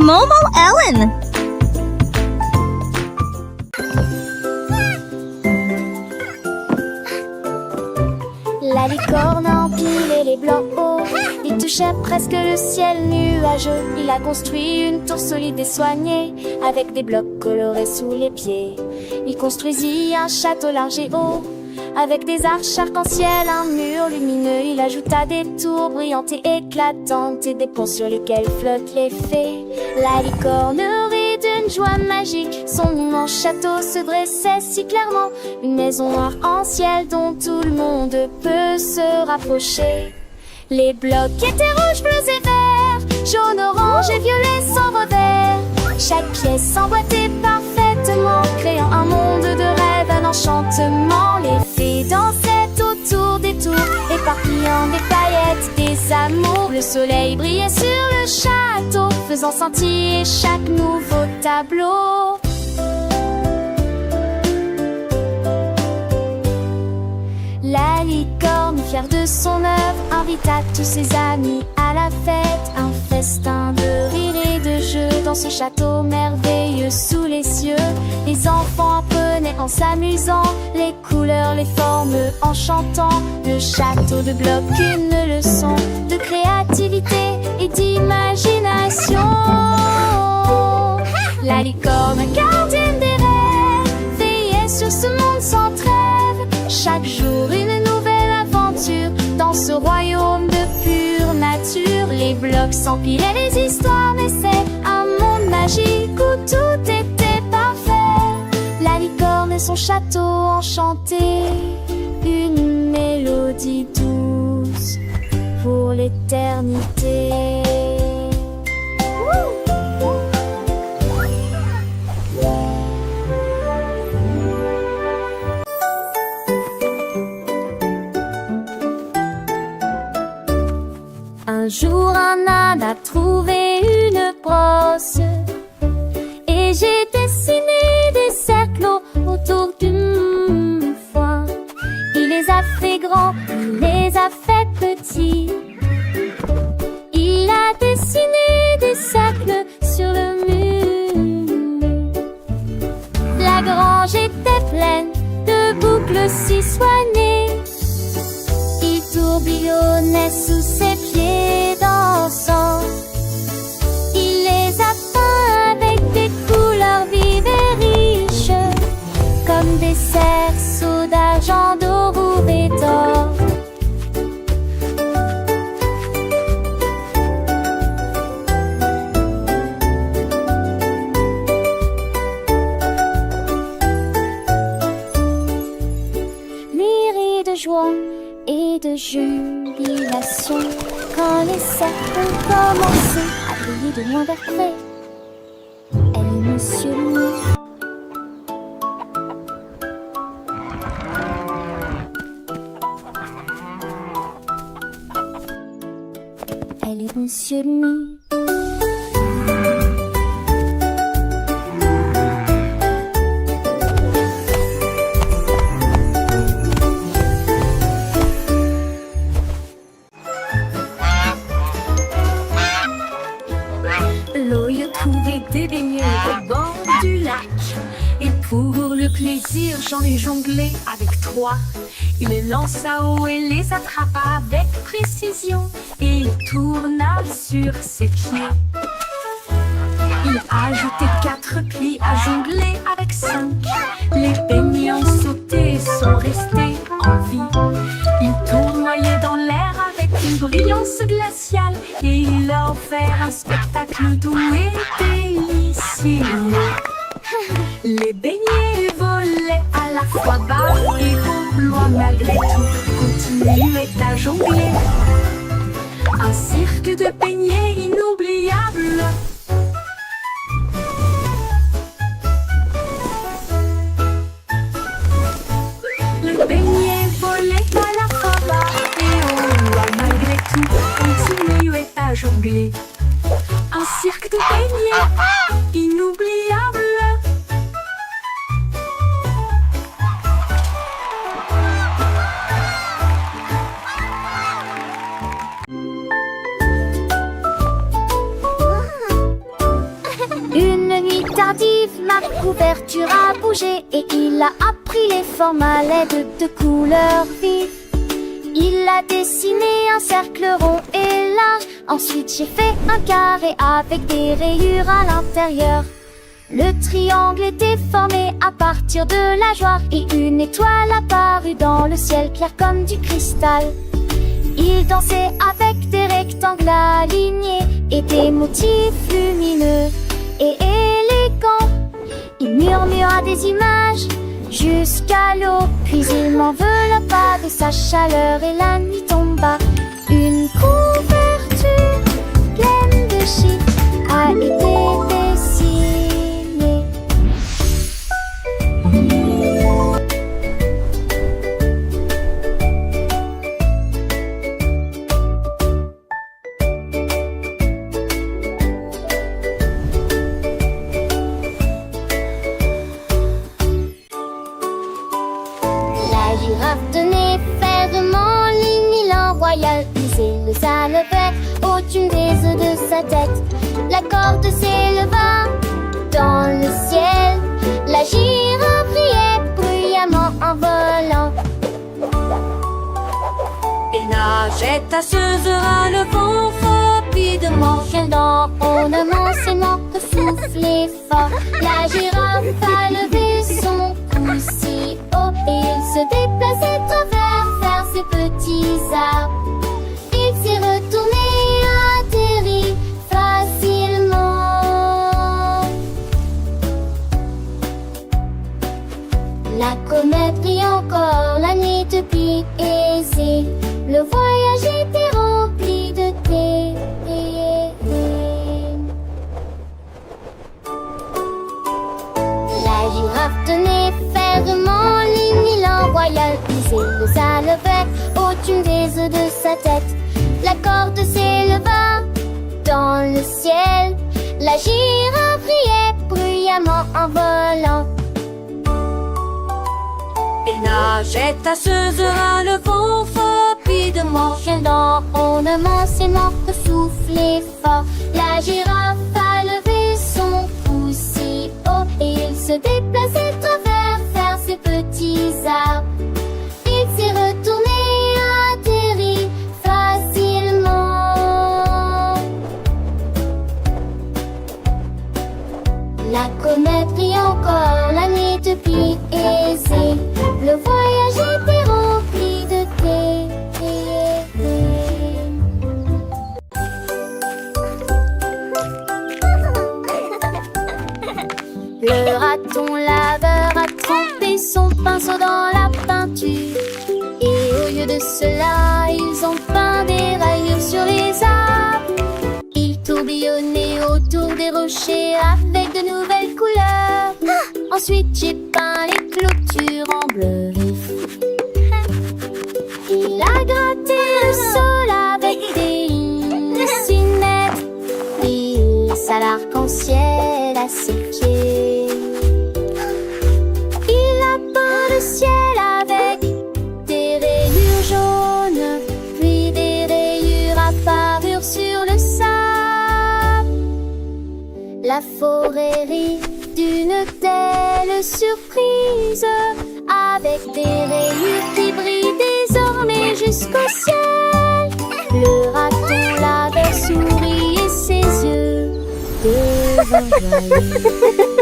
Momo Ellen. La licorne a empilé les blocs hauts. Il touchait presque le ciel nuageux. Il a construit une tour solide et soignée, avec des blocs colorés sous les pieds. Il construisit un château large et haut, avec des arches arc-en-ciel, un mur lumineux. Il ajouta des tours brillantes et éclatantes et des ponts sur lesquels flottent les fées. La licorne rit d'une joie magique. Son immense château se dressait si clairement, une maison arc-en-ciel dont tout le monde peut se rapprocher. Les blocs étaient rouges, bleus et verts, jaunes, oranges et violets s'envolèrent. Chaque pièce emboîtée parfaitement, créant un monde de rêve, un enchantement. Les fées dansaient autour des tours, éparpillant des paillettes, des amours. Le soleil brillait sur le château, faisant scintiller chaque nouveau tableau. La licorne, fière de son œuvre, invita tous ses amis à la fête. Un festin de rire et de jeux dans ce château merveilleux sous les cieux. Les enfants apprenaient en s'amusant les couleurs, les formes en chantant. Le château de blocs, une leçon de créativité et d'imagination. La licorne, gardienne des rêves, veillait sur ce monde sans trêve. Chaque jour une nouvelle aventure dans ce royaume de pure nature. Les blocs s'empilaient, les histoires naissaient, un monde magique où tout était parfait. La licorne et son château enchanté, une mélodie douce pour l'éternité. Un jour un âne a trouvé une brosse et j'ai dessiné des cercles autour d'une foin. Il les a fait grands, il les a fait petits. Il a dessiné des cercles sur le mur. La grange était pleine de boucles si soignées. Il tourbillonnait sous ses pieds dansants. Il les a peints avec des couleurs vives et riches, comme des cerceaux d'argent, d'or et d'or. Lui rit de joie et de jubilation quand les cercles ont commencé à briller de loin vers près. Elle est Monsieur Loup. Elle est Monsieur Loup. L'eau y a trouvé des baigneurs au bord du lac. Et pour le plaisir, j'en ai jonglé avec trois. Il les lança haut et les attrapa avec précision. Et il tourna sur ses pieds. Il a ajouté 4 plis à jongler avec 5. Les beignets ont sauté et sont restés en vie. Il tournoyait dans l'air avec une brillance glaciale. Et il a offert un spectacle doux et délicieux. Les beignets volaient à la fois bas et haut, loin malgré tout, continuaient à jongler. Un cirque de beignets inoubliable. Le beignet volait à la fois bas et haut, loin malgré tout, continuait à jongler. Un cirque de beignets inoubliable. tardive, ma couverture a bougé et il a appris les formes à l'aide de couleurs vives. Il a dessiné un cercle rond et large. Ensuite j'ai fait un carré avec des rayures à l'intérieur. Le triangle était formé à partir de la joie et une étoile apparut dans le ciel clair comme du cristal. Il dansait avec des rectangles alignés et des motifs lumineux et élégants. Il murmura des images jusqu'à l'aube, puis il m'enveloppa de sa chaleur et la nuit tomba. Une couverture pleine de chiffres a été dessinée. La girafe tenait fermement l'élan royal, puis le salevait au-dessus des œufs de sa tête. La corde s'éleva dans le ciel, la girafe riait bruyamment en volant. Il nageait à ce heure le vent rapidement, Dans ornement ses manques soufflait fort. La girafe a levé son cou si haut et il se déplaçait vers ses petits arbres. Il s'est retourné, atterri facilement. La comète brille encore, la nuit depuis aisée. Le voyage était rempli de thé. La girafe tenait fermement l'élan royal, puis le salevait au-dessus des œufs de sa tête. La corde s'éleva dans le ciel, la girafe riait bruyamment en volant. il nageait à ce heure le vent rapidement. Dans ornement ses manques soufflait fort. La girafe a levé son cou si haut et il se déplaçait vers ses petits arbres. Il s'est retourné, atterri facilement. La comète brille encore, la nuit depuis aisée. Le voyage était rempli de thé. Le raton laveur a trempé son pinceau dans la peinture. Et au lieu de cela, ils ont peint des rayures sur les arbres. Ils tourbillonnaient autour des rochers avec de nouvelles couleurs. Ensuite, j'ai peint les clôtures en bleu vif. Il a gratté le sol avec des lignes si nettes. Il laissa l'arc-en-ciel à ses pieds. Il a peint le ciel avec des rayures jaunes, puis des rayures apparurent sur le sable. La forêt rit d'une telle surprise, avec des rayures qui brillent désormais jusqu'au ciel. Le raton laveur sourit et ses yeux devinrent joyeux.